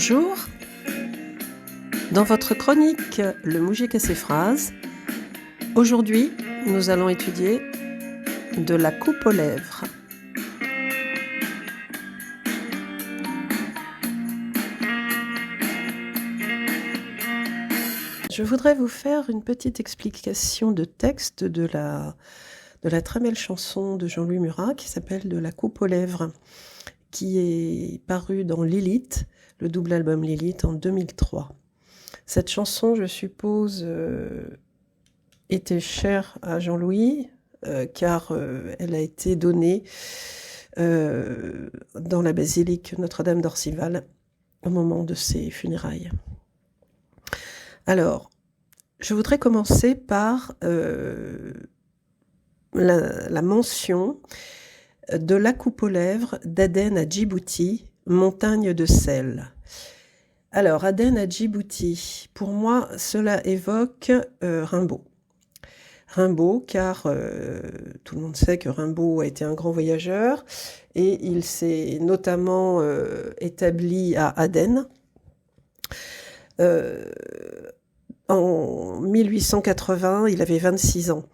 Bonjour. Dans votre chronique « Le moujik et ses phrases », aujourd'hui, nous allons étudier de la coupe aux lèvres. Je voudrais vous faire une petite explication de texte de la très belle chanson de Jean-Louis Murat qui s'appelle « De la coupe aux lèvres », qui est parue dans Lilith, le double album Lilith, en 2003. Cette chanson, je suppose, était chère à Jean-Louis, car elle a été donnée dans la basilique Notre-Dame d'Orcival au moment de ses funérailles. Alors, je voudrais commencer par la mention de la coupe aux lèvres d'Aden à Djibouti, montagne de sel. Alors, Aden à Djibouti, pour moi, cela évoque Rimbaud. Rimbaud, car tout le monde sait que Rimbaud a été un grand voyageur, et il s'est notamment établi à Aden. En 1880, il avait 26 ans.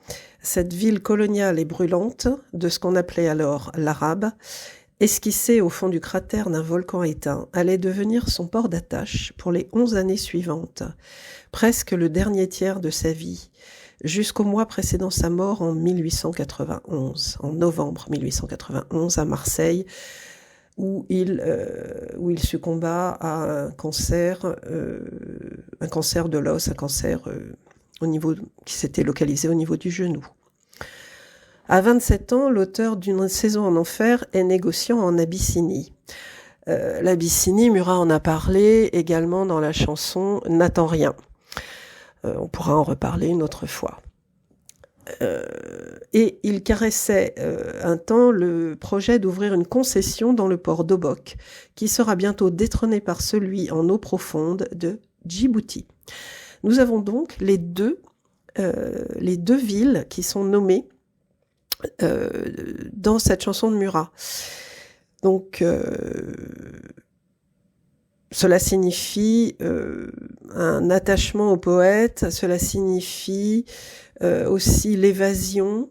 Cette ville coloniale et brûlante, de ce qu'on appelait alors l'Arabe, esquissée au fond du cratère d'un volcan éteint, allait devenir son port d'attache pour les 11 années suivantes, presque le dernier tiers de sa vie, jusqu'au mois précédant sa mort en 1891, en novembre 1891 à Marseille, où il succomba à un cancer de l'os, un cancer qui s'était localisé au niveau du genou. À 27 ans, l'auteur d'une saison en enfer est négociant en Abyssinie. L'Abyssinie, Murat en a parlé également dans la chanson « N'attends rien ». On pourra en reparler une autre fois. Et il caressait un temps le projet d'ouvrir une concession dans le port d'Obok, qui sera bientôt détrôné par celui en eau profonde de Djibouti. Nous avons donc les deux villes qui sont nommées dans cette chanson de Murat. Donc, cela signifie un attachement au poète, cela signifie aussi l'évasion,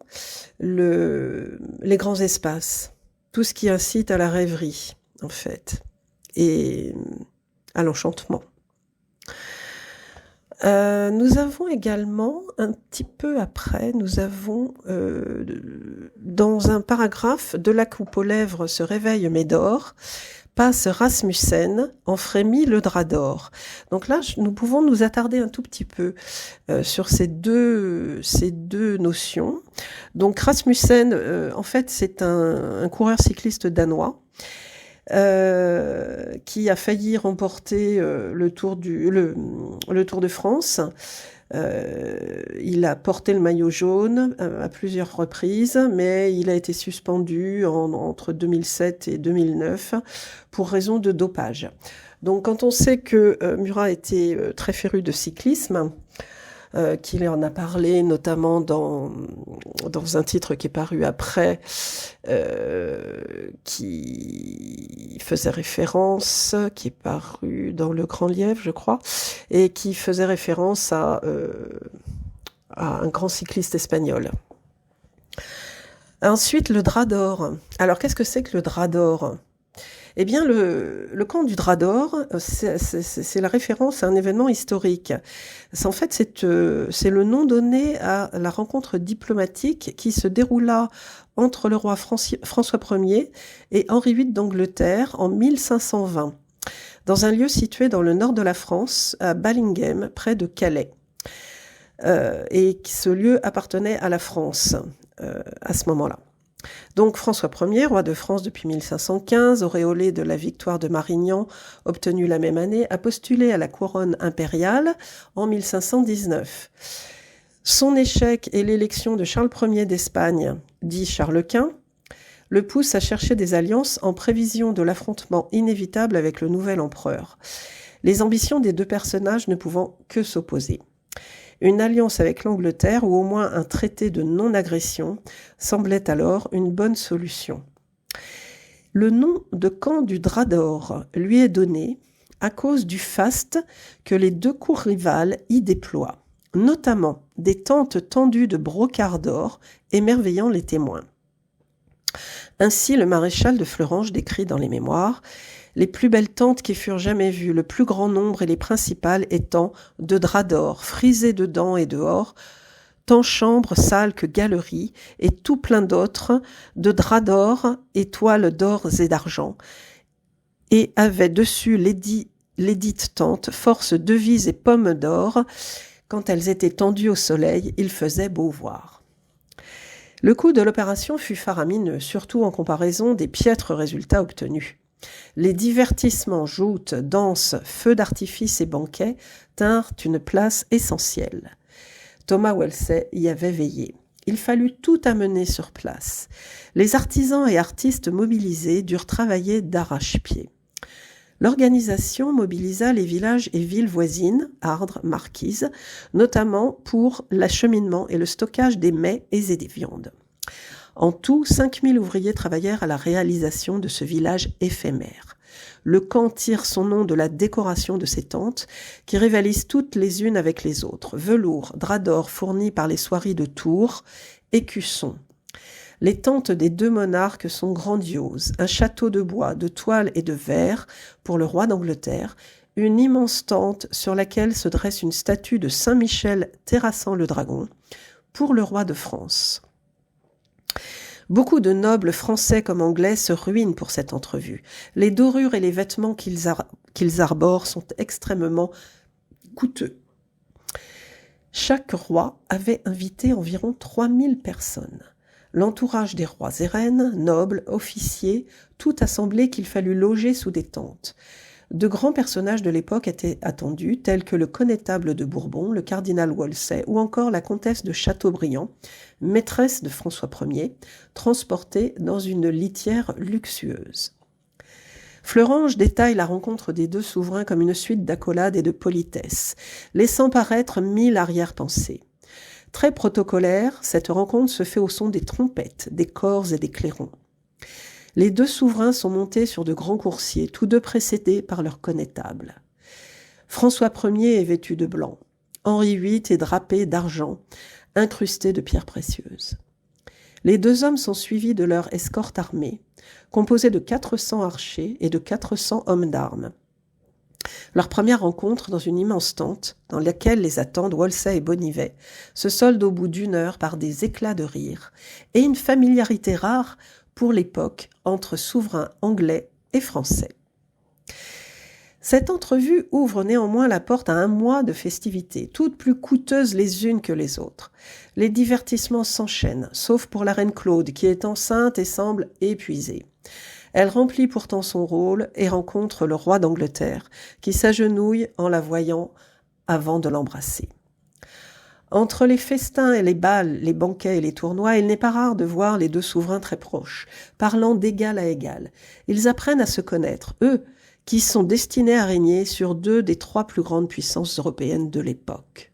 les grands espaces, tout ce qui incite à la rêverie, en fait, et à l'enchantement. Nous avons également, un petit peu après, nous avons dans un paragraphe « De la coupe aux lèvres se réveille Médor », passe Rasmussen, en frémit le drap d'or. Donc là, nous pouvons nous attarder un tout petit peu sur ces deux notions. Donc Rasmussen, en fait, c'est un coureur cycliste danois qui a failli remporter le Tour de France. Il a porté le maillot jaune à plusieurs reprises, mais il a été suspendu entre 2007 et 2009 pour raison de dopage. Donc quand on sait que Murat était très féru de cyclisme, qu'il en a parlé notamment dans un titre qui est paru après, qui faisait référence, qui est paru dans Le Grand Lièvre, je crois, et qui faisait référence à un grand cycliste espagnol. Ensuite, le drap d'or. Alors, qu'est-ce que c'est que le drap d'or ? Eh bien, le camp du drap d'or, c'est la référence à un événement historique. En fait, c'est le nom donné à la rencontre diplomatique qui se déroula entre le roi François Ier et Henri VIII d'Angleterre en 1520, dans un lieu situé dans le nord de la France, à Ballingham, près de Calais. Et ce lieu appartenait à la France à ce moment-là. Donc François Ier, roi de France depuis 1515, auréolé de la victoire de Marignan, obtenue la même année, a postulé à la couronne impériale en 1519. Son échec et l'élection de Charles Ier d'Espagne, dit Charles Quint, le poussent à chercher des alliances en prévision de l'affrontement inévitable avec le nouvel empereur, les ambitions des deux personnages ne pouvant que s'opposer. Une alliance avec l'Angleterre, ou au moins un traité de non-agression, semblait alors une bonne solution. Le nom de camp du drap d'or lui est donné à cause du faste que les deux cours rivales y déploient, notamment des tentes tendues de brocart d'or émerveillant les témoins. Ainsi, le maréchal de Fleuranges décrit dans les mémoires les plus belles tentes qui furent jamais vues, le plus grand nombre et les principales étant de drap d'or, frisées dedans et dehors, tant chambre, salle que galerie, et tout plein d'autres, de drap d'or et toiles d'or et d'argent, et avait dessus lesdites tentes, force devises et pommes d'or. Quand elles étaient tendues au soleil, il faisait beau voir. Le coût de l'opération fut faramineux, surtout en comparaison des piètres résultats obtenus. Les divertissements, joutes, danses, feux d'artifice et banquets tinrent une place essentielle. Thomas Wellesley y avait veillé. Il fallut tout amener sur place. Les artisans et artistes mobilisés durent travailler d'arrache-pied. L'organisation mobilisa les villages et villes voisines, Ardres, Marquises, notamment pour l'acheminement et le stockage des mets et des viandes. En tout, 5000 ouvriers travaillèrent à la réalisation de ce village éphémère. Le camp tire son nom de la décoration de ses tentes, qui rivalisent toutes les unes avec les autres. Velours, drap d'or fournis par les soieries de Tours, écussons. Les tentes des deux monarques sont grandioses. Un château de bois, de toile et de verre pour le roi d'Angleterre, une immense tente sur laquelle se dresse une statue de Saint-Michel terrassant le dragon pour le roi de France. Beaucoup de nobles français comme anglais se ruinent pour cette entrevue. Les dorures et les vêtements qu'ils arborent sont extrêmement coûteux. Chaque roi avait invité environ 3000 personnes. L'entourage des rois et reines, nobles, officiers, tout assemblé qu'il fallut loger sous des tentes. De grands personnages de l'époque étaient attendus, tels que le connétable de Bourbon, le cardinal Wolsey ou encore la comtesse de Chateaubriand, maîtresse de François Ier, transportée dans une litière luxueuse. Fleuranges détaille la rencontre des deux souverains comme une suite d'accolades et de politesses, laissant paraître 1000 arrière-pensées. Très protocolaire, cette rencontre se fait au son des trompettes, des cors et des clairons. Les deux souverains sont montés sur de grands coursiers, tous deux précédés par leur connétable. François Ier est vêtu de blanc. Henri VIII est drapé d'argent, incrusté de pierres précieuses. Les deux hommes sont suivis de leur escorte armée, composée de 400 archers et de 400 hommes d'armes. Leur première rencontre dans une immense tente, dans laquelle les attendent Wolsey et Bonnivet, se solde au bout d'1 heure par des éclats de rire et une familiarité rare pour l'époque entre souverains anglais et français. Cette entrevue ouvre néanmoins la porte à 1 mois de festivités, toutes plus coûteuses les unes que les autres. Les divertissements s'enchaînent, sauf pour la reine Claude, qui est enceinte et semble épuisée. Elle remplit pourtant son rôle et rencontre le roi d'Angleterre, qui s'agenouille en la voyant avant de l'embrasser. Entre les festins et les bals, les banquets et les tournois, il n'est pas rare de voir les deux souverains très proches, parlant d'égal à égal. Ils apprennent à se connaître, eux, qui sont destinés à régner sur 2 des 3 plus grandes puissances européennes de l'époque.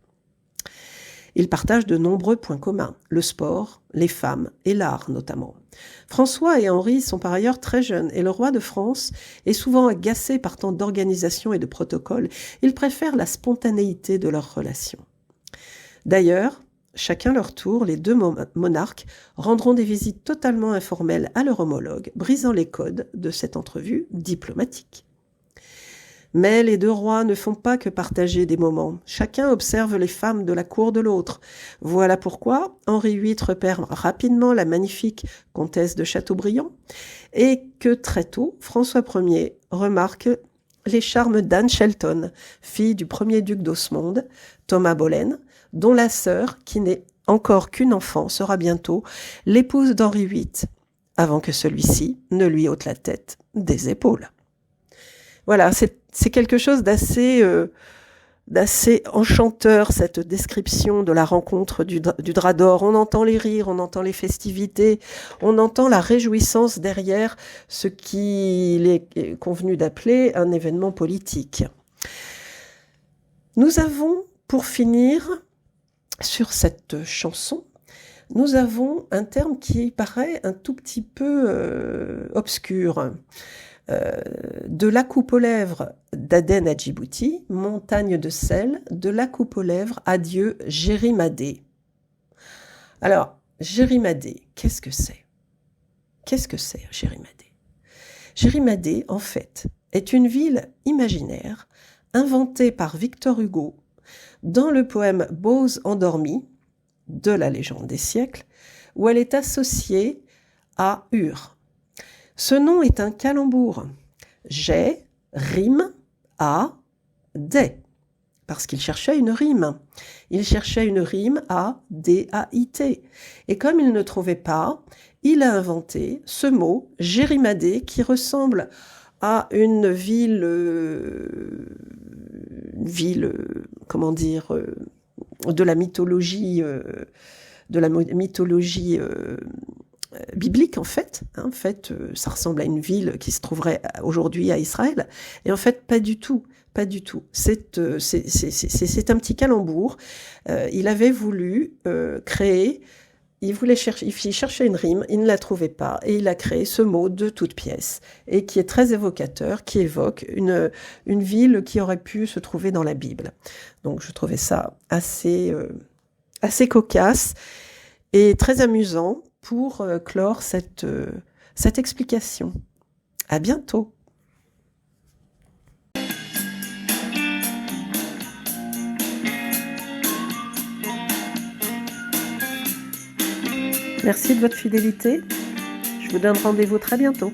Ils partagent de nombreux points communs, le sport, les femmes et l'art notamment. François et Henri sont par ailleurs très jeunes et le roi de France est souvent agacé par tant d'organisation et de protocole. Il préfère la spontanéité de leur relation. D'ailleurs, chacun leur tour, les deux monarques rendront des visites totalement informelles à leur homologue, brisant les codes de cette entrevue diplomatique. Mais les deux rois ne font pas que partager des moments. Chacun observe les femmes de la cour de l'autre. Voilà pourquoi Henri VIII repère rapidement la magnifique comtesse de Chateaubriand et que très tôt, François Ier remarque les charmes d'Anne Shelton, fille du premier duc d'Osmond, Thomas Boleyn, dont la sœur, qui n'est encore qu'une enfant, sera bientôt l'épouse d'Henri VIII, avant que celui-ci ne lui ôte la tête des épaules. Voilà, c'est quelque chose d'assez enchanteur, cette description de la rencontre du drap d'or. On entend les rires, on entend les festivités, on entend la réjouissance derrière ce qu'il est convenu d'appeler un événement politique. Nous avons, pour finir, sur cette chanson, nous avons un terme qui paraît un tout petit peu obscur. de la coupe aux lèvres d'Aden à Djibouti, montagne de sel, de la coupe aux lèvres à Dieu Jérimadé. Alors, Jérimadé, qu'est-ce que c'est? Qu'est-ce que c'est, Jérimadé? Jérimadé, en fait, est une ville imaginaire inventée par Victor Hugo dans le poème Bose endormis de la légende des siècles, où elle est associée à Ur. Ce nom est un calembour. J'ai rime à des, parce qu'il cherchait une rime. Il cherchait une rime à D-A-I-T. Et comme il ne trouvait pas, il a inventé ce mot, Jérimadé, qui ressemble à une ville, comment dire, de la mythologie, biblique en fait. En fait, ça ressemble à une ville qui se trouverait aujourd'hui à Israël. Et en fait, pas du tout. Pas du tout. C'est un petit calembour. Il avait voulu créer, il cherchait une rime, il ne la trouvait pas, et il a créé ce mot de toute pièce, et qui est très évocateur, qui évoque une ville qui aurait pu se trouver dans la Bible. Donc je trouvais ça assez cocasse et très amusant pour clore cette explication. À bientôt. Merci de votre fidélité. Je vous donne rendez-vous très bientôt.